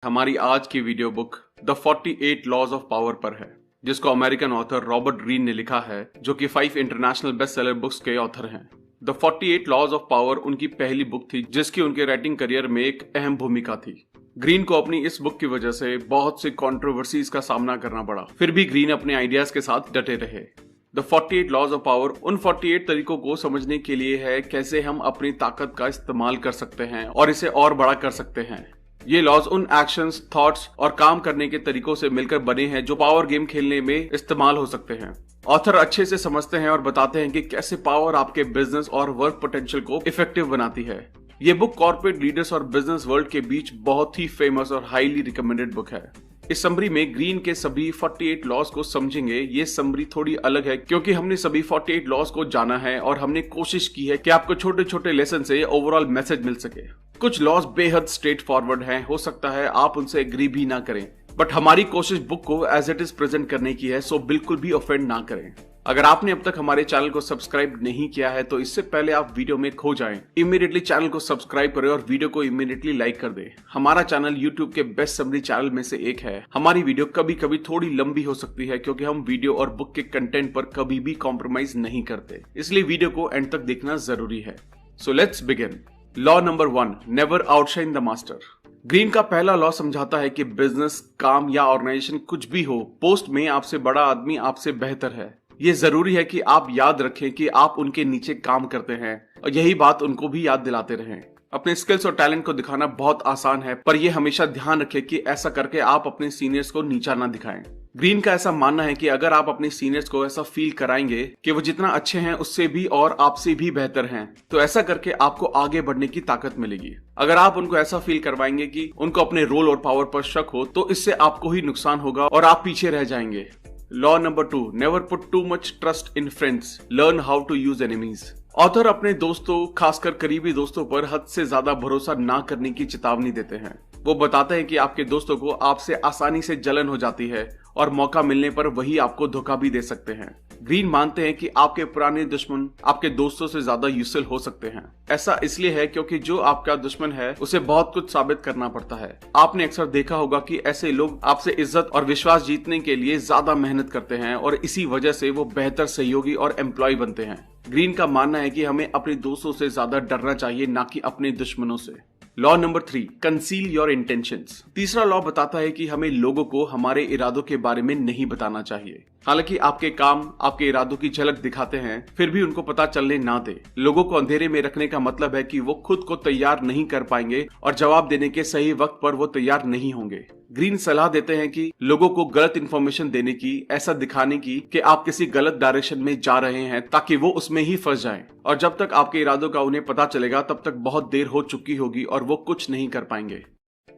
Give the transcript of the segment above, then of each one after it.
हमारी आज की video book the 48 laws of power पर है, जिसको अमेरिकन ऑथर रॉबर्ट ग्रीन ने लिखा है, जो कि 5 इंटरनेशनल बेस्ट सेलर बुक्स के ऑथर हैं। द 48 लॉज ऑफ पावर उनकी पहली बुक थी, जिसकी उनके राइटिंग करियर में एक अहम भूमिका थी। ग्रीन को अपनी इस बुक की वजह से बहुत सी कंट्रोवर्सीज का सामना करना पड़ा, फिर भी ग्रीन अपने आइडियाज के साथ डटे रहे। द 48 लॉज ऑफ पावर उन 48 तरीकों को समझने के लिए है कैसे हम अपनी ताकत का इस्तेमाल कर सकते हैं और इसे और बड़ा कर सकते हैं। ये लॉज उन एक्शंस, थॉट्स और काम करने के तरीकों से मिलकर बने हैं जो पावर गेम खेलने में इस्तेमाल हो सकते हैं। ऑथर अच्छे से समझते हैं और बताते हैं कि कैसे पावर आपके बिजनेस और वर्क पोटेंशियल को इफेक्टिव बनाती है। ये बुक कॉर्पोरेट लीडर्स और बिजनेस वर्ल्ड के बीच बहुत ही फेमस और हाईली रिकमेंडेड बुक है। इस समरी में ग्रीन के सभी 48 लॉज को समझेंगे। ये समरी थोड़ी अलग है क्योंकि हमने सभी 48 लॉज को जाना है और हमने कोशिश की है कि आपको छोटे छोटे लेसन से ओवरऑल मैसेज मिल सके। कुछ लॉज बेहद स्ट्रेट फॉरवर्ड हैं, हो सकता है आप उनसे एग्री भी ना करें, बट हमारी कोशिश बुक को एज इट इज प्रेजेंट करने की है, सो बिल्कुल भी ऑफेंड ना करें। अगर आपने अब तक हमारे चैनल को सब्सक्राइब नहीं किया है तो इससे पहले आप वीडियो में खो जाएं, इमीडिएटली चैनल को सब्सक्राइब करें और वीडियो को इमीडिएटली लाइक कर दें। हमारा चैनल यूट्यूब के बेस्ट समरी चैनल में से एक है। हमारी वीडियो कभी कभी थोड़ी लंबी हो सकती है क्योंकि हम वीडियो और बुक के कंटेंट पर कभी भी कॉम्प्रोमाइज नहीं करते, इसलिए वीडियो को एंड तक देखना जरूरी है। So let's begin. Law number 1, never outshine the master. Green का पहला लॉ समझाता है कि बिजनेस, काम या ऑर्गेनाइजेशन कुछ भी हो, पोस्ट में आपसे बड़ा आदमी आपसे बेहतर है। ये जरूरी है कि आप याद रखें कि आप उनके नीचे काम करते हैं और यही बात उनको भी याद दिलाते रहें। अपने स्किल्स और टैलेंट को दिखाना बहुत आसान है, पर यह हमेशा ध्यान रखें कि ऐसा करके आप अपने सीनियर्स को नीचा ना दिखाएं। ग्रीन का ऐसा मानना है कि अगर आप अपने सीनियर्स को ऐसा फील कराएंगे कि वो जितना अच्छे हैं उससे भी और आपसे भी बेहतर हैं, तो ऐसा करके आपको आगे बढ़ने की ताकत मिलेगी। अगर आप उनको ऐसा फील करवाएंगे कि उनको अपने रोल और पावर पर शक हो, तो इससे आपको ही नुकसान होगा और आप पीछे रह जाएंगे। Law number 2, never put too much trust in friends, learn how to use enemies. Author अपने दोस्तों, खासकर करीबी दोस्तों पर हद से ज्यादा भरोसा ना करने की चेतावनी देते हैं। वो बताते हैं कि आपके दोस्तों को आपसे आसानी से जलन हो जाती है और मौका मिलने पर वही आपको धोखा भी दे सकते हैं। ग्रीन मानते हैं कि आपके पुराने दुश्मन आपके दोस्तों से ज्यादा यूजफुल हो सकते हैं। ऐसा इसलिए है क्योंकि जो आपका दुश्मन है उसे बहुत कुछ साबित करना पड़ता है। आपने अक्सर देखा होगा कि ऐसे लोग आपसे इज्जत और विश्वास जीतने के लिए ज्यादा मेहनत करते हैं और इसी वजह से वो बेहतर सहयोगी और एम्प्लॉय बनते हैं। ग्रीन का मानना है कि हमें अपने दोस्तों से ज्यादा डरना चाहिए, ना कि अपने दुश्मनों से। Law number 3, conceal your intentions. तीसरा लॉ बताता है कि हमें लोगों को हमारे इरादों के बारे में नहीं बताना चाहिए। हालांकि आपके काम आपके इरादों की झलक दिखाते हैं, फिर भी उनको पता चलने ना दे। लोगों को अंधेरे में रखने का मतलब है कि वो खुद को तैयार नहीं कर पाएंगे और जवाब देने के सही वक्त पर वो तैयार नहीं होंगे। ग्रीन सलाह देते हैं कि लोगों को गलत इन्फॉर्मेशन देने की, ऐसा दिखाने की कि आप किसी गलत डायरेक्शन में जा रहे हैं ताकि वो उसमें ही फंस जाएं। और जब तक आपके इरादों का उन्हें पता चलेगा तब तक बहुत देर हो चुकी होगी और वो कुछ नहीं कर पाएंगे।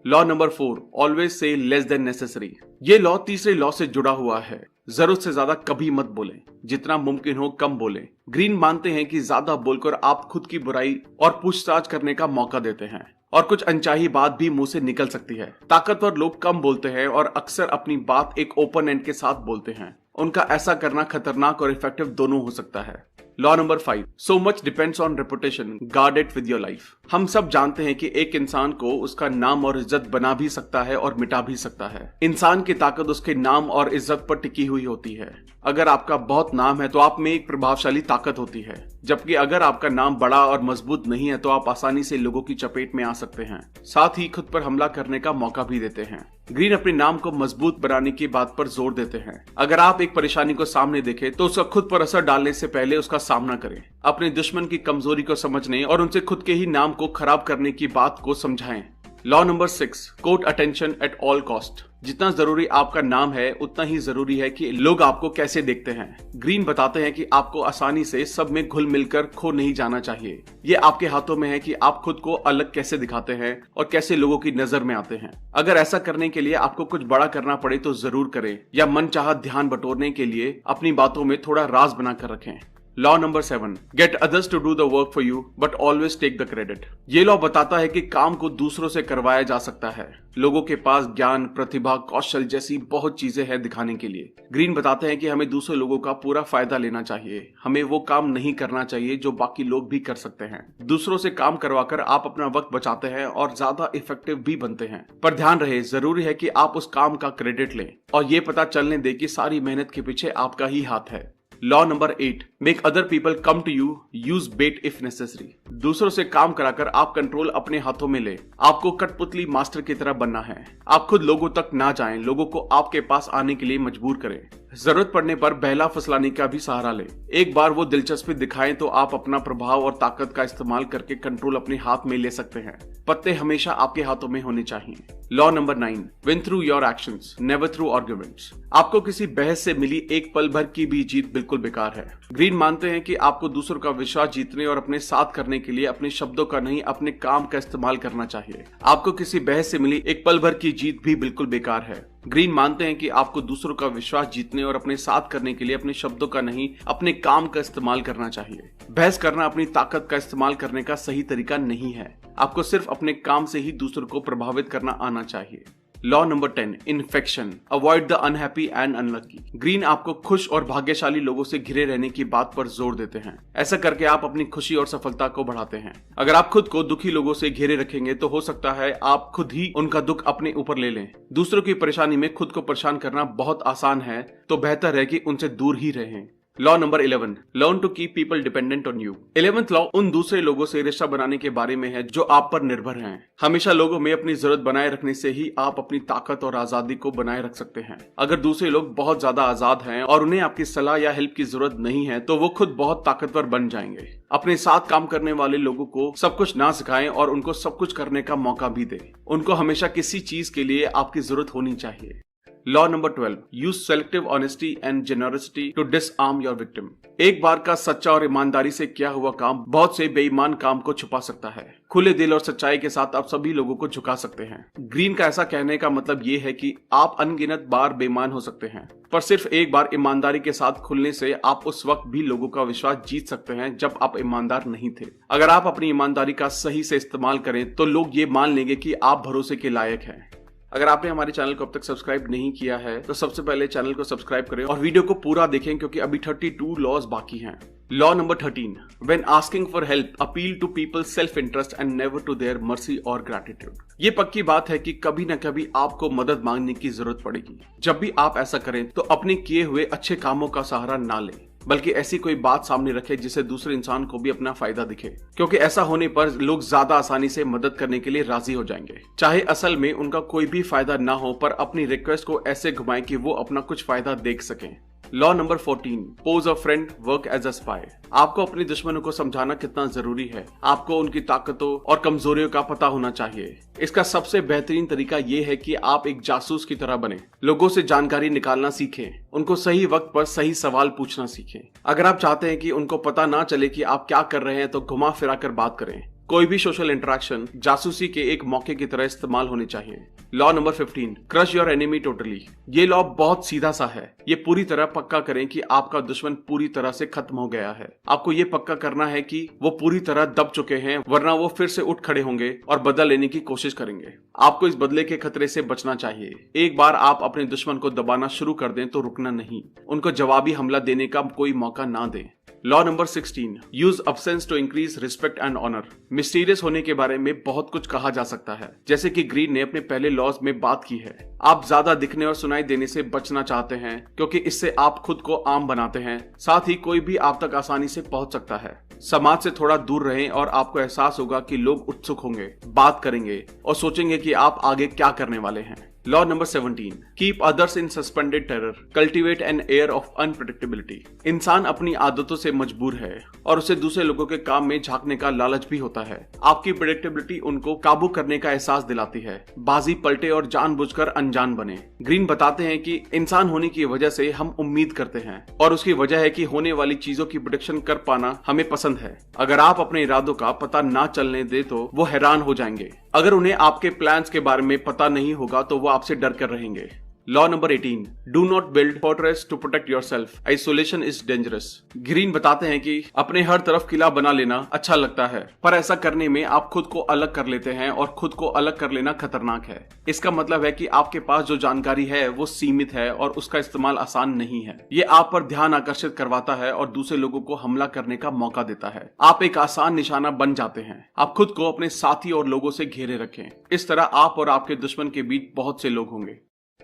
Law number 4, always say less than necessary. ये लॉ तीसरे लॉ से जुड़ा हुआ है। जरूरत से ज्यादा कभी मत बोलें, जितना मुमकिन हो कम बोलें। ग्रीन मानते हैं कि ज्यादा बोलकर आप खुद की बुराई और पूछताछ करने का मौका देते हैं और कुछ अनचाही बात भी मुंह से निकल सकती है। ताकतवर लोग कम बोलते हैं और अक्सर अपनी बात एक ओपन एंड के साथ बोलते हैं। उनका ऐसा करना खतरनाक और इफेक्टिव दोनों हो सकता है। Law number 5, so much depends on reputation, guard it with your life. हम सब जानते हैं कि एक इंसान को उसका नाम और इज्जत बना भी सकता है और मिटा भी सकता है। इंसान की ताकत उसके नाम और इज्जत पर टिकी हुई होती है। अगर आपका बहुत नाम है तो आप में एक प्रभावशाली ताकत होती है, जबकि अगर आपका नाम बड़ा और मजबूत नहीं है तो आप आसानी से लोगों की चपेट में आ सकते हैं, साथ ही खुद पर हमला करने का मौका भी देते हैं। ग्रीन अपने नाम को मजबूत बनाने की बात पर जोर देते हैं। अगर आप एक परेशानी को सामने देखें तो उसका खुद पर असर डालने से पहले उसका सामना करें। अपने दुश्मन की कमजोरी को समझने और उनसे खुद के ही नाम को खराब करने की बात को समझाएं। Law number 6, court attention at all cost. जितना जरूरी आपका नाम है उतना ही जरूरी है कि लोग आपको कैसे देखते हैं। ग्रीन बताते हैं कि आपको आसानी से सब में घुल मिलकर खो नहीं जाना चाहिए। ये आपके हाथों में है कि आप खुद को अलग कैसे दिखाते हैं और कैसे लोगों की नजर में आते हैं। अगर ऐसा करने के लिए आपको कुछ बड़ा करना पड़े तो जरूर करें, या मनचाहा ध्यान बटोरने के लिए अपनी बातों में थोड़ा राज बनाकर रखें। Law number 7, get others to do the work for you but always take the credit. ये लॉ बताता है कि काम को दूसरों से करवाया जा सकता है। लोगों के पास ज्ञान, प्रतिभा, कौशल जैसी बहुत चीजें हैं दिखाने के लिए। ग्रीन बताते हैं कि हमें दूसरे लोगों का पूरा फायदा लेना चाहिए। हमें वो काम नहीं करना चाहिए जो बाकी लोग भी कर सकते हैं। दूसरों से काम करवाकर आप अपना वक्त बचाते हैं और ज्यादा इफेक्टिव भी बनते हैं। पर ध्यान रहे, जरूरी है कि आप उस काम का क्रेडिट लें और ये पता चलने दे कि सारी मेहनत के पीछे आपका ही हाथ है। Law number 8, make other people come to you, use bait if necessary. दूसरों से काम कराकर आप कंट्रोल अपने हाथों में ले। आपको कठपुतली मास्टर की तरह बनना है। आप खुद लोगों तक ना जाएं, लोगों को आपके पास आने के लिए मजबूर करें। जरूरत पड़ने पर बहला फुसलाने का भी सहारा ले। एक बार वो दिलचस्पी दिखाएं तो आप अपना प्रभाव और ताकत का इस्तेमाल करके कंट्रोल अपने हाथ में ले सकते हैं। पत्ते हमेशा आपके हाथों में होने चाहिए। Law number 9, win through your actions, never through arguments. आपको किसी बहस से मिली एक पल भर की भी जीत बिल्कुल बेकार है। ग्रीन मानते हैं कि आपको दूसरों का विश्वास जीतने और अपने साथ करने के लिए अपने शब्दों का नहीं, अपने काम का इस्तेमाल करना चाहिए। आपको किसी बहस से मिली एक पल भर की जीत भी बिल्कुल बेकार है। ग्रीन मानते हैं कि आपको दूसरों का विश्वास जीतने और अपने साथ करने के लिए अपने शब्दों का नहीं, अपने काम का इस्तेमाल करना चाहिए। बहस करना अपनी ताकत का इस्तेमाल करने का सही तरीका नहीं है। आपको सिर्फ अपने काम से ही दूसरों को प्रभावित करना आना चाहिए। Law number 10, infection, avoid the unhappy and unlucky. Green आपको खुश और भाग्यशाली लोगों से घिरे रहने की बात पर जोर देते हैं। ऐसा करके आप अपनी खुशी और सफलता को बढ़ाते हैं। अगर आप खुद को दुखी लोगों से घेरे रखेंगे तो हो सकता है आप खुद ही उनका दुख अपने ऊपर ले लें। दूसरों की परेशानी में खुद को परेशान करना बहुत आसान है, तो बेहतर है कि उनसे दूर ही रहें। Law number 11, learn to keep people dependent on you. 11th law उन दूसरे लोगों से रिश्ता बनाने के बारे में है जो आप पर निर्भर हैं। हमेशा लोगों में अपनी जरूरत बनाए रखने से ही आप अपनी ताकत और आजादी को बनाए रख सकते हैं। अगर दूसरे लोग बहुत ज्यादा आजाद हैं और उन्हें आपकी सलाह या हेल्प की जरूरत नहीं है तो वो खुद बहुत ताकतवर बन जाएंगे। अपने साथ काम करने वाले लोगों को सब कुछ ना सिखाएं और उनको सब कुछ करने का मौका भी दें। उनको हमेशा किसी चीज के लिए आपकी जरूरत होनी चाहिए। Law number 12, use selective honesty and generosity to disarm your victim. एक बार का सच्चा और ईमानदारी से किया हुआ काम बहुत से बेईमान काम को छुपा सकता है। खुले दिल और सच्चाई के साथ आप सभी लोगों को झुका सकते हैं। ग्रीन का ऐसा कहने का मतलब ये है कि आप अनगिनत बार बेईमान हो सकते हैं, पर सिर्फ एक बार ईमानदारी के साथ खुलने से आप उस वक्त भी लोगों का विश्वास जीत सकते हैं जब आप ईमानदार नहीं थे। अगर आप अपनी ईमानदारी का सही से इस्तेमाल करें तो लोग ये मान लेंगे कि आप भरोसे के लायक हैं। अगर आपने हमारे चैनल को अब तक सब्सक्राइब नहीं किया है तो सबसे पहले चैनल को सब्सक्राइब करें और वीडियो को पूरा देखें क्योंकि अभी 32 लॉज बाकी हैं। Law number 13, when asking for help appeal to people's self interest and never to their mercy और ग्रैटिट्यूड। ये पक्की बात है कि कभी न कभी आपको मदद मांगने की जरूरत पड़ेगी। जब भी आप ऐसा करें तो अपने किए हुए अच्छे कामों का सहारा ना लें, बल्कि ऐसी कोई बात सामने रखें जिससे दूसरे इंसान को भी अपना फायदा दिखे, क्योंकि ऐसा होने पर लोग ज्यादा आसानी से मदद करने के लिए राजी हो जाएंगे। चाहे असल में उनका कोई भी फायदा ना हो, पर अपनी रिक्वेस्ट को ऐसे घुमाएं कि वो अपना कुछ फायदा देख सकें। Law number 14, pose a friend, work as a spy. आपको अपने दुश्मनों को समझाना कितना जरूरी है। आपको उनकी ताकतों और कमजोरियों का पता होना चाहिए। इसका सबसे बेहतरीन तरीका ये है कि आप एक जासूस की तरह बने। लोगों से जानकारी निकालना सीखें, उनको सही वक्त पर सही सवाल पूछना सीखें। अगर आप चाहते हैं कि उनको पता ना चले कि आप क्या कर रहे हैं तो घुमा फिरा कर बात करें। कोई भी सोशल इंटरेक्शन जासूसी के एक मौके की तरह इस्तेमाल होनी चाहिए। Law number 15, crush your enemy totally. ये लॉ बहुत सीधा सा है। ये पूरी तरह पक्का करें कि आपका दुश्मन पूरी तरह से खत्म हो गया है। आपको ये पक्का करना है कि वो पूरी तरह दब चुके हैं, वरना वो फिर से उठ खड़े होंगे और बदला लेने की कोशिश करेंगे। आपको इस बदले के खतरे से बचना चाहिए। एक बार आप अपने दुश्मन को दबाना शुरू कर दें तो रुकना नहीं। उनको जवाबी हमला देने का कोई मौका ना दें। Law number 16, use absence to increase respect and honour. Mysterious होने के बारे में बहुत कुछ कहा जा सकता है, जैसे कि ग्रीन ने अपने पहले लॉज में बात की है। आप ज्यादा दिखने और सुनाई देने से बचना चाहते हैं क्योंकि इससे आप खुद को आम बनाते हैं। साथ ही कोई भी आप तक आसानी से पहुंच सकता है। समाज से थोड़ा दूर रहें और आपको एहसास होगा कि लोग उत्सुक होंगे, बात करेंगे और सोचेंगे कि आप आगे क्या करने वाले हैं। Law number 17, keep others in suspended terror, cultivate an air of unpredictability. इंसान अपनी आदतों से मजबूर है और उसे दूसरे लोगों के काम में झांकने का लालच भी होता है। आपकी प्रेडिक्टेबिलिटी उनको काबू करने का एहसास दिलाती है। बाजी पलटे और जानबूझकर अनजान बने। ग्रीन बताते हैं कि इंसान होने की वजह से हम उम्मीद करते हैं और उसकी वजह है कि होने वाली चीजों की प्रेडिक्शन कर पाना हमें पसंद है। अगर आप अपने इरादों का पता ना चलने दे तो वो हैरान हो जाएंगे। अगर उन्हें आपके प्लान्स के बारे में पता नहीं होगा तो वो आपसे डर कर रहेंगे। Law number 18, do not build fortress to protect yourself, isolation is dangerous. Greene बताते हैं कि अपने हर तरफ किला बना लेना अच्छा लगता है, पर ऐसा करने में आप खुद को अलग कर लेते हैं और खुद को अलग कर लेना खतरनाक है। इसका मतलब है कि आपके पास जो जानकारी है वो सीमित है और उसका इस्तेमाल आसान नहीं है। ये आप पर ध्यान आकर्षित करवाता है और दूसरे लोगों को हमला करने का मौका देता है। आप एक आसान निशाना बन जाते हैं। आप खुद को अपने साथी और लोगों से घेरे रखें। इस तरह आप और आपके दुश्मन के बीच बहुत से लोग होंगे।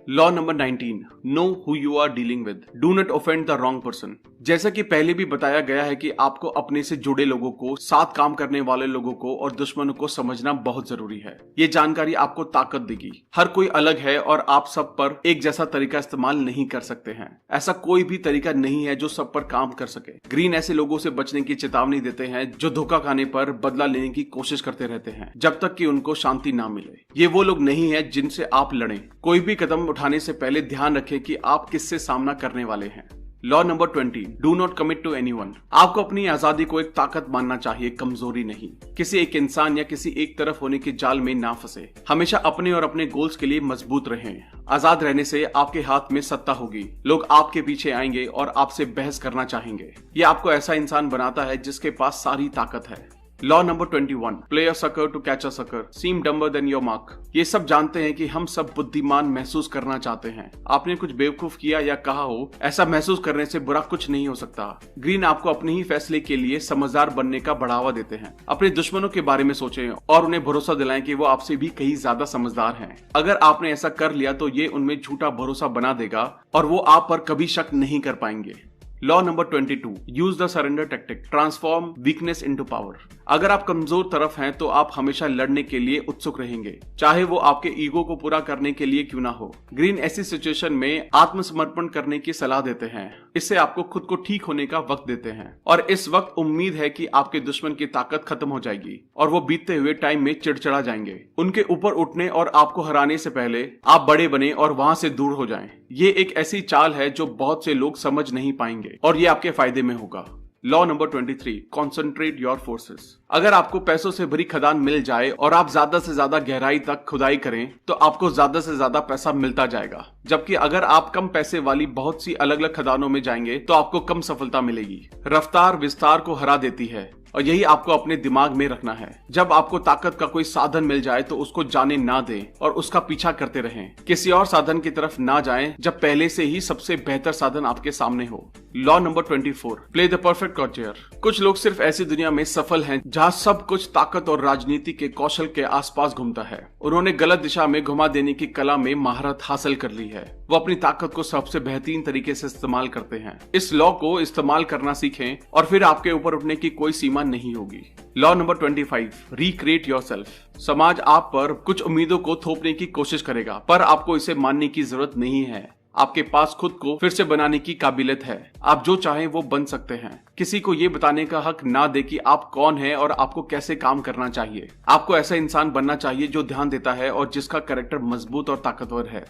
Law number 19, know who you are dealing with, do not offend the wrong person. जैसा कि पहले भी बताया गया है कि आपको अपने से जुड़े लोगों को, साथ काम करने वाले लोगों को और दुश्मनों को समझना बहुत जरूरी है। ये जानकारी आपको ताकत देगी। हर कोई अलग है और आप सब पर एक जैसा तरीका इस्तेमाल नहीं कर सकते हैं। ऐसा कोई भी तरीका नहीं है जो सब पर काम कर सके। ग्रीन ऐसे लोगों से बचने की चेतावनी देते हैं जो धोखा खाने पर बदला लेने की कोशिश करते रहते हैं जब तक कि उनको शांति ना मिले। ये वो लोग नहीं है जिनसे आप लड़ें। कोई भी कदम उठाने से पहले ध्यान रखें कि आप किससे सामना करने वाले हैं। Law number 20, do not commit to anyone. आपको अपनी आजादी को एक ताकत मानना चाहिए, कमजोरी नहीं। किसी एक इंसान या किसी एक तरफ होने के जाल में ना फंसे। हमेशा अपने और अपने गोल्स के लिए मजबूत रहें। आजाद रहने से आपके हाथ में सत्ता होगी। लोग आपके पीछे आएंगे और आपसे बहस करना चाहेंगे। ये आपको ऐसा इंसान बनाता है जिसके पास सारी ताकत है। Law number 21, play a sucker to catch a sucker, seem dumber than your mark. ये सब जानते हैं कि हम सब बुद्धिमान महसूस करना चाहते हैं। आपने कुछ बेवकूफ किया या कहा हो, ऐसा महसूस करने से बुरा कुछ नहीं हो सकता। ग्रीन आपको अपने ही फैसले के लिए समझदार बनने का बढ़ावा देते हैं। अपने दुश्मनों के बारे में सोचें और उन्हें भरोसा दिलाएं कि वो आपसे भी कहीं ज्यादा समझदार हैं। अगर आपने ऐसा कर लिया तो ये उनमें झूठा भरोसा बना देगा और वो आप पर कभी शक नहीं कर पाएंगे। Law number 22, use the surrender tactic, transform weakness into power. अगर आप कमजोर तरफ हैं तो आप हमेशा लड़ने के लिए उत्सुक रहेंगे, चाहे वो आपके ईगो को पूरा करने के लिए क्यों ना हो। ग्रीन ऐसी सिचुएशन में आत्मसमर्पण करने की सलाह देते हैं। इससे आपको खुद को ठीक होने का वक्त देते हैं और इस वक्त उम्मीद है कि आपके दुश्मन की ताकत खत्म हो जाएगी और वो बीतते हुए टाइम में चिड़चिड़ा जाएंगे। उनके ऊपर उठने और आपको हराने से पहले आप बड़े बने और वहां से दूर हो जाएं। ये एक ऐसी चाल है जो बहुत से लोग समझ नहीं पाएंगे और ये आपके फायदे में होगा। Law number 23, concentrate your forces. अगर आपको पैसों से भरी खदान मिल जाए और आप ज्यादा से ज्यादा गहराई तक खुदाई करें तो आपको ज्यादा से ज्यादा पैसा मिलता जाएगा, जबकि अगर आप कम पैसे वाली बहुत सी अलग अलग खदानों में जाएंगे तो आपको कम सफलता मिलेगी। रफ्तार विस्तार को हरा देती है और यही आपको अपने दिमाग में रखना है। जब आपको ताकत का कोई साधन मिल जाए तो उसको जाने ना दें और उसका पीछा करते रहें। किसी और साधन की तरफ ना जाएं जब पहले से ही सबसे बेहतर साधन आपके सामने हो। Law number 24, play the perfect courtier. कुछ लोग सिर्फ ऐसी दुनिया में सफल हैं जहां सब कुछ ताकत और राजनीति के कौशल के आसपास घूमता है। उन्होंने गलत दिशा में घुमा देने की कला में महारत हासिल कर ली है। वो अपनी ताकत को सबसे बेहतरीन तरीके से इस्तेमाल करते हैं। इस लॉ को इस्तेमाल करना सीखें और फिर आपके ऊपर उठने की कोई सीमा नहीं होगी। Law number 25, recreate yourself. समाज आप पर कुछ उम्मीदों को थोपने की कोशिश करेगा, पर आपको इसे मानने की जरूरत नहीं है। आपके पास खुद को फिर से बनाने की काबिलियत है। आप जो चाहें वो बन सकते हैं। किसी को ये बताने का हक ना दे कि आप कौन हैं और आपको कैसे काम करना चाहिए। आपको ऐसा इंसान बनना चाहिए जो ध्यान देता है और जिसका कैरेक्टर मजबूत और ताकतवर है।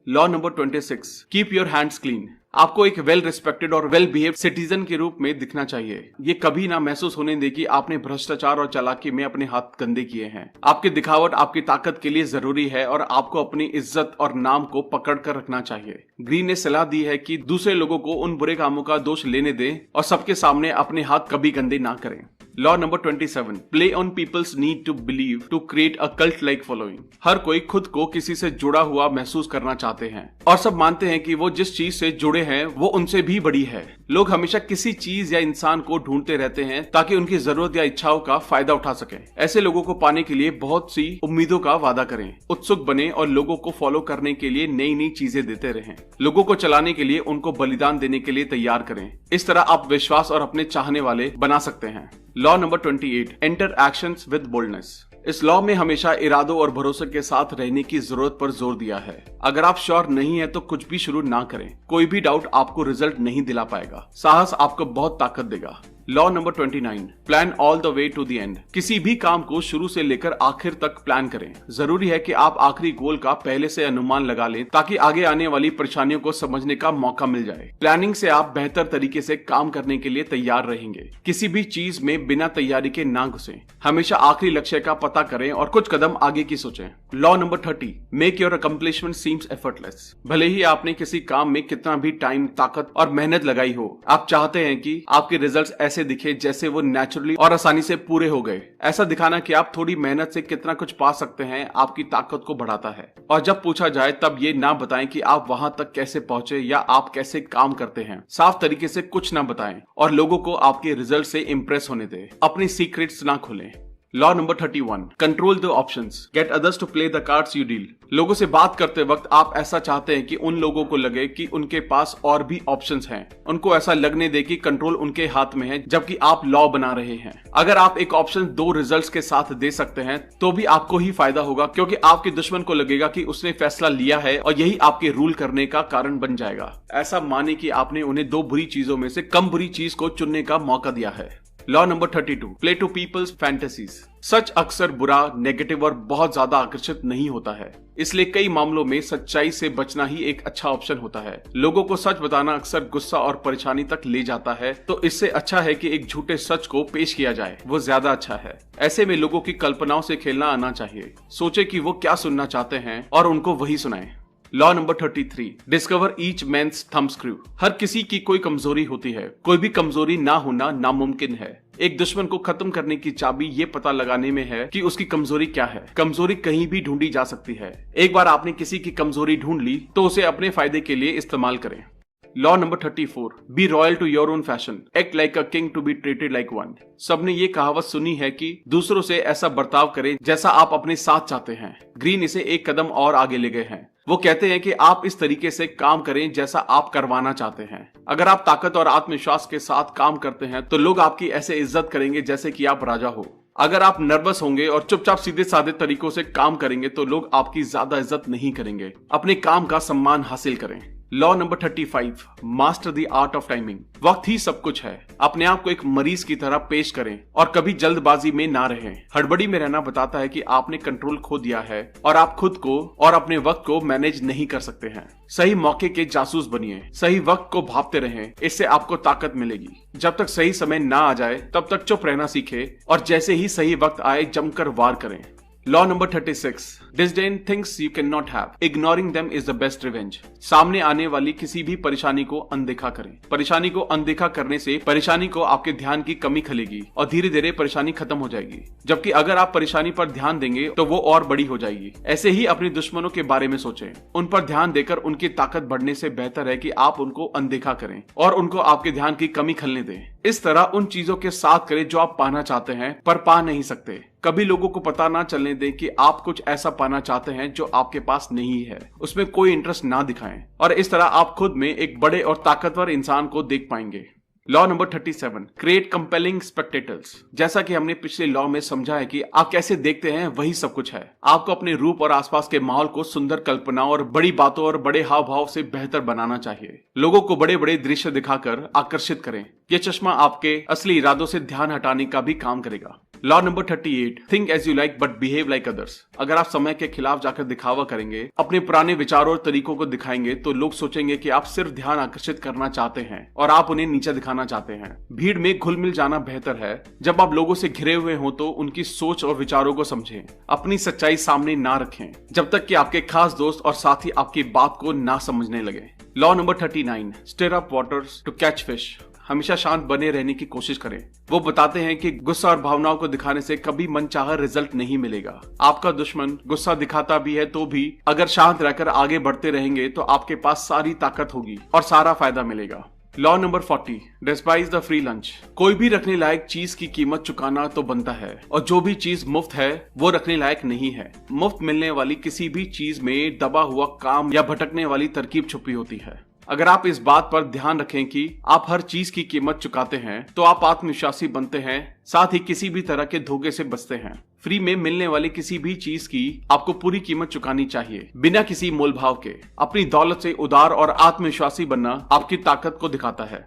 Law number 26, keep your hands clean. आपको एक वेल रिस्पेक्टेड और वेल बिहेव सिटीजन के रूप में दिखना चाहिए। ये कभी ना महसूस होने दे कि आपने भ्रष्टाचार और चालाकी में अपने हाथ गंदे किए हैं। आपकी दिखावट आपकी ताकत के लिए जरूरी है और आपको अपनी इज्जत और नाम को पकड़ कर रखना चाहिए। ग्रीन ने सलाह दी है कि दूसरे लोगों को उन बुरे कामों का दोष लेने दें और सबके सामने अपने हाथ कभी गंदे ना करें। Law number 27, play on people's need to believe to create a cult like following. हर कोई खुद को किसी से जुड़ा हुआ महसूस करना चाहते हैं और सब मानते हैं कि वो जिस चीज से जुड़े हैं वो उनसे भी बड़ी है। लोग हमेशा किसी चीज या इंसान को ढूंढते रहते हैं ताकि उनकी जरूरत या इच्छाओं का फायदा उठा सके। ऐसे लोगों को पाने के लिए बहुत सी उम्मीदों का वादा करें, उत्सुक बने और लोगों को फॉलो करने के लिए नई नई चीजें देते रहें। लोगों को चलाने के लिए उनको बलिदान देने के लिए तैयार करें। इस तरह आप विश्वास और अपने चाहने वाले बना सकते हैं। Law number 28, enter actions with boldness. इस लॉ में हमेशा इरादों और भरोसे के साथ रहने की जरूरत पर जोर दिया है। अगर आप श्योर नहीं है तो कुछ भी शुरू ना करें। कोई भी डाउट आपको रिजल्ट नहीं दिला पाएगा। साहस आपको बहुत ताकत देगा। Law number 29, plan all the way to the end. किसी भी काम को शुरू से लेकर आखिर तक प्लान करें। जरूरी है कि आप आखिरी गोल का पहले से अनुमान लगा लें ताकि आगे आने वाली परेशानियों को समझने का मौका मिल जाए। प्लानिंग से आप बेहतर तरीके से काम करने के लिए तैयार रहेंगे। किसी भी चीज में बिना तैयारी के ना घुसें। हमेशा आखिरी लक्ष्य का पता करें और कुछ कदम आगे की सोचें। Law number 30, make your accomplishment seems effortless. भले ही आपने किसी काम में कितना भी टाइम, ताकत और मेहनत लगाई हो, आप चाहते हैं कि आपके रिजल्ट्स ऐसे दिखे जैसे वो नेचुरली और आसानी से पूरे हो गए। ऐसा दिखाना कि आप थोड़ी मेहनत से कितना कुछ पा सकते हैं आपकी ताकत को बढ़ाता है। और जब पूछा जाए तब ये ना बताएं कि आप वहां तक कैसे पहुंचे या आप कैसे काम करते हैं। साफ तरीके से कुछ ना बताएं और लोगों को आपके रिजल्ट से इंप्रेस होने दें। अपनी सीक्रेट्स ना खोलें। Law number 31, control the options, get others to play the cards you deal. लोगों से बात करते वक्त आप ऐसा चाहते हैं कि उन लोगों को लगे कि उनके पास और भी ऑप्शंस हैं। उनको ऐसा लगने दे कि कंट्रोल उनके हाथ में है जबकि आप लॉ बना रहे हैं। अगर आप एक ऑप्शन 2 रिजल्ट्स के साथ दे सकते हैं तो भी आपको ही फायदा होगा, क्योंकि आपके दुश्मन को लगेगा कि उसने फैसला लिया है और यही आपके रूल करने का कारण बन जाएगा। ऐसा माने कि आपने उन्हें 2 बुरी चीजों में से कम बुरी चीज को चुनने का मौका दिया है। Law number 32, play to people's fantasies. सच अक्सर बुरा, नेगेटिव और बहुत ज्यादा आकर्षित नहीं होता है, इसलिए कई मामलों में सच्चाई से बचना ही एक अच्छा ऑप्शन होता है। लोगों को सच बताना अक्सर गुस्सा और परेशानी तक ले जाता है, तो इससे अच्छा है कि एक झूठे सच को पेश किया जाए, वो ज्यादा अच्छा है। ऐसे में लोगों की कल्पनाओं से खेलना आना चाहिए। सोचे कि वो क्या सुनना चाहते हैं और उनको वही सुनाएं। Law number 33, discover each man's thumbscrew. हर किसी की कोई कमजोरी होती है, कोई भी कमजोरी ना होना नामुमकिन है। एक दुश्मन को खत्म करने की चाबी ये पता लगाने में है कि उसकी कमजोरी क्या है। कमजोरी कहीं भी ढूंढी जा सकती है। एक बार आपने किसी की कमजोरी ढूंढ ली तो उसे अपने फायदे के लिए इस्तेमाल करें। Law number 34, be royal to your own fashion, act like a king to be treated like one. सबने ये कहावत सुनी है कि दूसरों से ऐसा बर्ताव करें जैसा आप अपने साथ चाहते हैं। ग्रीन इसे एक कदम और आगे ले गए हैं। वो कहते हैं कि आप इस तरीके से काम करें जैसा आप करवाना चाहते हैं। अगर आप ताकत और आत्मविश्वास के साथ काम करते हैं तो लोग आपकी ऐसे इज्जत करेंगे जैसे कि आप राजा हो। अगर आप नर्वस होंगे और चुपचाप सीधे साधे तरीकों से काम करेंगे तो लोग आपकी ज्यादा इज्जत नहीं करेंगे। अपने काम का सम्मान हासिल करें। Law number 35, master the art of timing. वक्त ही सब कुछ है। अपने आप को एक मरीज की तरह पेश करें और कभी जल्दबाजी में ना रहें। हड़बड़ी में रहना बताता है कि आपने कंट्रोल खो दिया है और आप खुद को और अपने वक्त को मैनेज नहीं कर सकते हैं। सही मौके के जासूस बनिए। सही वक्त को भांपते रहें, इससे आपको ताकत मिलेगी। जब तक सही समय ना आ जाए तब तक चुप रहना सीखे और जैसे ही सही वक्त आए जमकर वार करें। Law number 36, disdain things you can not have, ignoring them is the best revenge. सामने आने वाली किसी भी परेशानी को अनदेखा करें। परेशानी को अनदेखा करने से परेशानी को आपके ध्यान की कमी खलेगी और धीरे धीरे परेशानी खत्म हो जाएगी। जबकि अगर आप परेशानी पर ध्यान देंगे तो वो और बड़ी हो जाएगी। ऐसे ही अपने दुश्मनों के बारे में सोचें। उन पर ध्यान देकर उनकी ताकत बढ़ने से बेहतर है कि आप उनको अनदेखा करें और उनको आपके ध्यान की कमी खलने दें। इस तरह उन चीजों के साथ करें जो आप पाना चाहते हैं पर पा नहीं सकते। कभी लोगों को पता ना चलने दें कि आप कुछ ऐसा पाना चाहते हैं जो आपके पास नहीं है। उसमें कोई इंटरेस्ट ना दिखाएं और इस तरह आप खुद में एक बड़े और ताकतवर इंसान को देख पाएंगे। Law number 37, create compelling spectators. जैसा कि हमने पिछले लॉ में समझा है कि आप कैसे देखते हैं वही सब कुछ है। आपको अपने रूप और आसपास के माहौल को सुंदर कल्पना और बड़ी बातों और बड़े हाव भाव से बेहतर बनाना चाहिए। लोगों को बड़े बड़े दृश्य दिखाकर आकर्षित करें। ये चश्मा आपके असली इरादों से ध्यान हटाने का भी काम करेगा। Law number 38, think as you like but behave like others. अगर आप समय के खिलाफ जाकर दिखावा करेंगे, अपने पुराने विचारों और तरीकों को दिखाएंगे तो लोग सोचेंगे कि आप सिर्फ ध्यान आकर्षित करना चाहते हैं और आप उन्हें नीचे दिखाना चाहते हैं। भीड़ में घुल मिल जाना बेहतर है। जब आप लोगों से घिरे हुए हो तो उनकी सोच और विचारों को समझें। अपनी सच्चाई सामने ना रखें जब तक कि आपके खास दोस्त और साथी आपकी बात को ना समझने लगे। Law number 39, stir up waters to catch fish. हमेशा शांत बने रहने की कोशिश करें। वो बताते हैं कि गुस्सा और भावनाओं को दिखाने से कभी मनचाहा रिजल्ट नहीं मिलेगा। आपका दुश्मन गुस्सा दिखाता भी है तो भी अगर शांत रहकर आगे बढ़ते रहेंगे तो आपके पास सारी ताकत होगी और सारा फायदा मिलेगा। Law number 40, despise the free lunch. कोई भी रखने लायक चीज की कीमत चुकाना तो बनता है और जो भी चीज मुफ्त है वो रखने लायक नहीं है। मुफ्त मिलने वाली किसी भी चीज में दबा हुआ काम या भटकने वाली तरकीब छुपी होती है। अगर आप इस बात पर ध्यान रखें कि आप हर चीज की कीमत चुकाते हैं तो आप आत्मविश्वासी बनते हैं, साथ ही किसी भी तरह के धोखे से बचते हैं। फ्री में मिलने वाली किसी भी चीज की आपको पूरी कीमत चुकानी चाहिए बिना किसी मोलभाव के। अपनी दौलत से उदार और आत्मविश्वासी बनना आपकी ताकत को दिखाता है।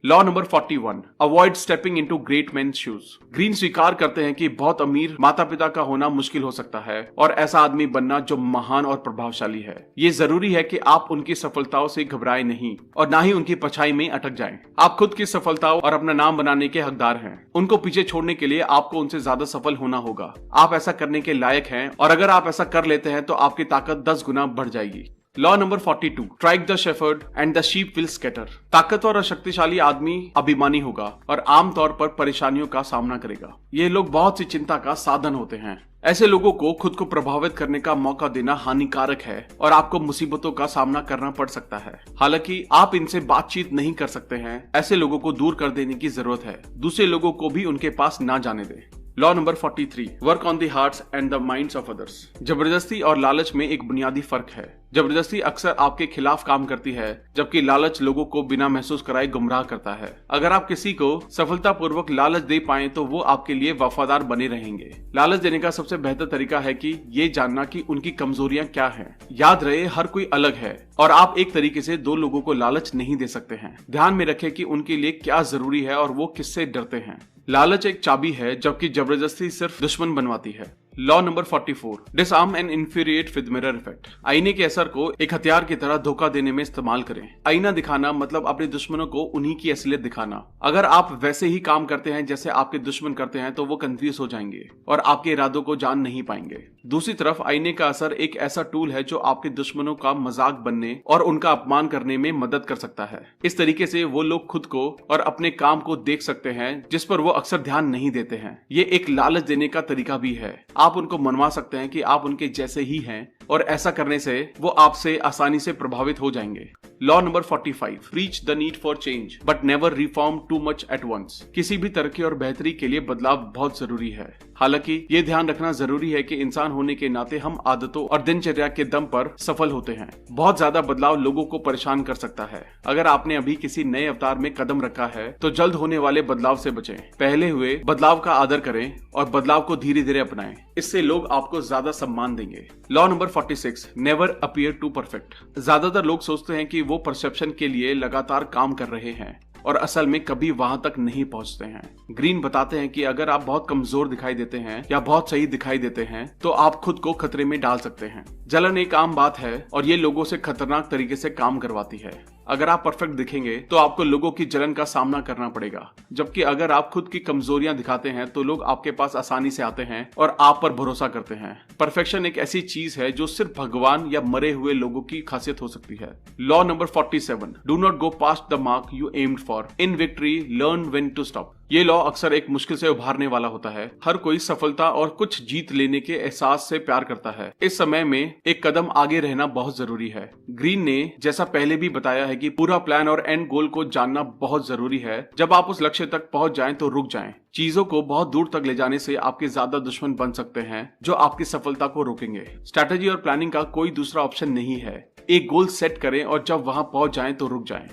Law number 41, avoid stepping into great main shoes. Green स्वीकार करते हैं कि बहुत अमीर माता पिता का होना मुश्किल हो सकता है और ऐसा आदमी बनना जो महान और प्रभावशाली है। ये जरूरी है कि आप उनकी सफलताओं से घबराएं नहीं और ना ही उनकी परछाई में अटक जाएं। आप खुद की सफलताओं और अपना नाम बनाने के हकदार हैं। उनको पीछे छोड़ने के लिए आपको उनसे ज्यादा सफल होना होगा। आप ऐसा करने के लायक हैं और अगर आप ऐसा कर लेते हैं तो आपकी ताकत 10 गुना बढ़ जाएगी। Law number 42, strike the shepherd and the sheep will scatter. ताकतवर और शक्तिशाली आदमी अभिमानी होगा और आमतौर पर परेशानियों का सामना करेगा। ये लोग बहुत सी चिंता का साधन होते हैं। ऐसे लोगों को खुद को प्रभावित करने का मौका देना हानिकारक है और आपको मुसीबतों का सामना करना पड़ सकता है। हालांकि आप इनसे बातचीत नहीं कर सकते हैं। ऐसे लोगों को दूर कर देने की जरूरत है। दूसरे लोगों को भी उनके पास ना जाने दें। Law number 43, work on the hearts and the minds of others. जबरदस्ती और लालच में एक बुनियादी फर्क है। जबरदस्ती अक्सर आपके खिलाफ काम करती है, जबकि लालच लोगों को बिना महसूस कराए गुमराह करता है। अगर आप किसी को सफलतापूर्वक लालच दे पाए तो वो आपके लिए वफादार बने रहेंगे। लालच देने का सबसे बेहतर तरीका है कि ये जानना कि उनकी कमजोरियां क्या हैं। याद रहे, हर कोई अलग है और आप एक तरीके से दो लोगों को लालच नहीं दे सकते हैं। ध्यान में रखें कि उनके लिए क्या जरूरी है और वो किससे डरते हैं। लालच एक चाबी है, जबकि जबरदस्ती सिर्फ दुश्मन बनवाती है। Law number 44, disarm and infuriate with mirror effect. आईने के असर को एक हथियार की तरह धोखा देने में इस्तेमाल करें। आईना दिखाना मतलब अपने दुश्मनों को उन्हीं की असलियत दिखाना। अगर आप वैसे ही काम करते हैं जैसे आपके दुश्मन करते हैं तो वो कंफ्यूज हो जाएंगे और आपके इरादों को जान नहीं पाएंगे। दूसरी तरफ आईने का असर एक ऐसा टूल है जो आपके दुश्मनों का मजाक बनने और उनका अपमान करने में मदद कर सकता है। इस तरीके से वो लोग खुद को और अपने काम को देख सकते हैं जिस पर वो अक्सर ध्यान नहीं देते हैं। ये एक लालच देने का तरीका भी है। आप उनको मनवा सकते हैं कि आप उनके जैसे ही हैं और ऐसा करने से वो आपसे आसानी से प्रभावित हो जाएंगे। Law number 45, preach the need for change but never reform too much at once. किसी भी तरक्की और बेहतरी के लिए बदलाव बहुत जरूरी है। हालांकि ये ध्यान रखना जरूरी है कि इंसान होने के नाते हम आदतों और दिनचर्या के दम पर सफल होते हैं। बहुत ज्यादा बदलाव लोगों को परेशान कर सकता है। अगर आपने अभी किसी नए अवतार में कदम रखा है तो जल्द होने वाले बदलाव से बचें। पहले हुए बदलाव का आदर करें और बदलाव को धीरे धीरे अपनाएं। इससे लोग आपको ज्यादा सम्मान देंगे। Law number 46, never appear too perfect. ज्यादातर लोग सोचते हैं कि वो परसेप्शन के लिए लगातार काम कर रहे हैं और असल में कभी वहां तक नहीं पहुंचते हैं। ग्रीन बताते हैं कि अगर आप बहुत कमजोर दिखाई देते हैं या बहुत सही दिखाई देते हैं तो आप खुद को खतरे में डाल सकते हैं। जलन एक आम बात है और ये लोगों से खतरनाक तरीके से काम करवाती है। अगर आप परफेक्ट दिखेंगे तो आपको लोगों की जलन का सामना करना पड़ेगा, जबकि अगर आप खुद की कमजोरियां दिखाते हैं तो लोग आपके पास आसानी से आते हैं और आप पर भरोसा करते हैं। परफेक्शन एक ऐसी चीज है जो सिर्फ भगवान या मरे हुए लोगों की खासियत हो सकती है। Law number 47, do not go past the mark you aimed for. In victory learn when to stop. ये लॉ अक्सर एक मुश्किल से उभारने वाला होता है। हर कोई सफलता और कुछ जीत लेने के एहसास से प्यार करता है। इस समय में एक कदम आगे रहना बहुत जरूरी है। ग्रीन ने जैसा पहले भी बताया है कि पूरा प्लान और एंड गोल को जानना बहुत जरूरी है। जब आप उस लक्ष्य तक पहुंच जाएं तो रुक जाएं। चीजों को बहुत दूर तक ले जाने से आपके ज्यादा दुश्मन बन सकते हैं जो आपकी सफलता को रोकेंगे। स्ट्रैटेजी और प्लानिंग का कोई दूसरा ऑप्शन नहीं है। एक गोल सेट करें और जब वहां पहुंच जाएं तो रुक जाएं।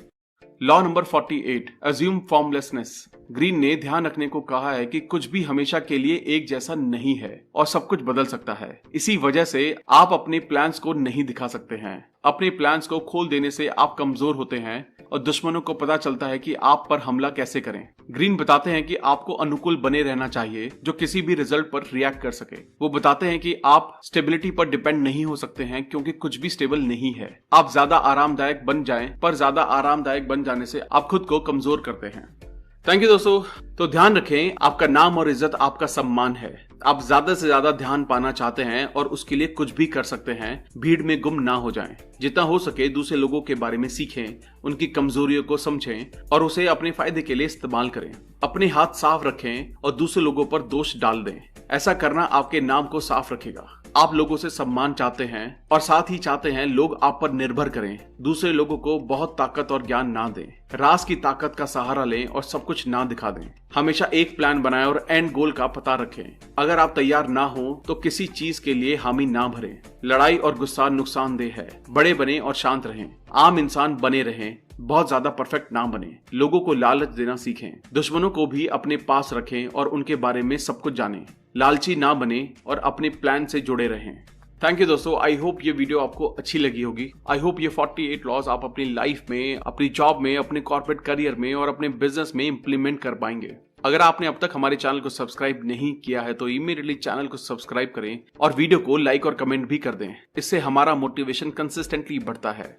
Law number 48, assume formlessness. Green ने ध्यान रखने को कहा है कि कुछ भी हमेशा के लिए एक जैसा नहीं है और सब कुछ बदल सकता है। इसी वजह से आप अपने प्लान्स को नहीं दिखा सकते हैं। अपने प्लान्स को खोल देने से आप कमजोर होते हैं और दुश्मनों को पता चलता है कि आप पर हमला कैसे करें। ग्रीन बताते हैं कि आपको अनुकूल बने रहना चाहिए जो किसी भी रिजल्ट पर रिएक्ट कर सके। वो बताते हैं कि आप स्टेबिलिटी पर डिपेंड नहीं हो सकते हैं क्योंकि कुछ भी स्टेबल नहीं है। आप ज्यादा आरामदायक बन जाएं, पर ज्यादा आरामदायक बन जाने से आप खुद को कमजोर करते हैं। थैंक यू दोस्तों। तो ध्यान रखें, आपका नाम और इज्जत आपका सम्मान है। आप ज्यादा से ज्यादा ध्यान पाना चाहते हैं और उसके लिए कुछ भी कर सकते हैं। भीड़ में गुम ना हो जाएं। जितना हो सके दूसरे लोगों के बारे में सीखें, उनकी कमजोरियों को समझें और उसे अपने फायदे के लिए इस्तेमाल करें। अपने हाथ साफ रखें और दूसरे लोगों पर दोष डाल दें। ऐसा करना आपके नाम को साफ रखेगा। आप लोगों से सम्मान चाहते हैं और साथ ही चाहते हैं लोग आप पर निर्भर करें। दूसरे लोगों को बहुत ताकत और ज्ञान ना दें। राज की ताकत का सहारा लें और सब कुछ ना दिखा दें। हमेशा एक प्लान बनाएं और एंड गोल का पता रखें। अगर आप तैयार ना हो तो किसी चीज के लिए हामी ना भरें। लड़ाई और गुस्सा नुकसानदेह है। बड़े बने और शांत रहें। आम इंसान बने रहें, बहुत ज्यादा परफेक्ट ना बने। लोगों को लालच देना सीखें। दुश्मनों को भी अपने पास रखें और उनके बारे में सब कुछ जानें। लालची ना बने और अपने प्लान से जुड़े रहें। थैंक यू दोस्तों, आई होप ये वीडियो आपको अच्छी लगी होगी। आई होप ये 48 लॉज आप अपनी लाइफ में, अपनी जॉब में, अपने कॉर्पोरेट करियर में और अपने बिजनेस में इंप्लीमेंट कर पाएंगे। अगर आपने अब तक हमारे चैनल को सब्सक्राइब नहीं किया है तो इमीडिएटली चैनल को सब्सक्राइब करें और वीडियो को लाइक और कमेंट भी कर दें। इससे हमारा मोटिवेशन कंसिस्टेंटली बढ़ता है।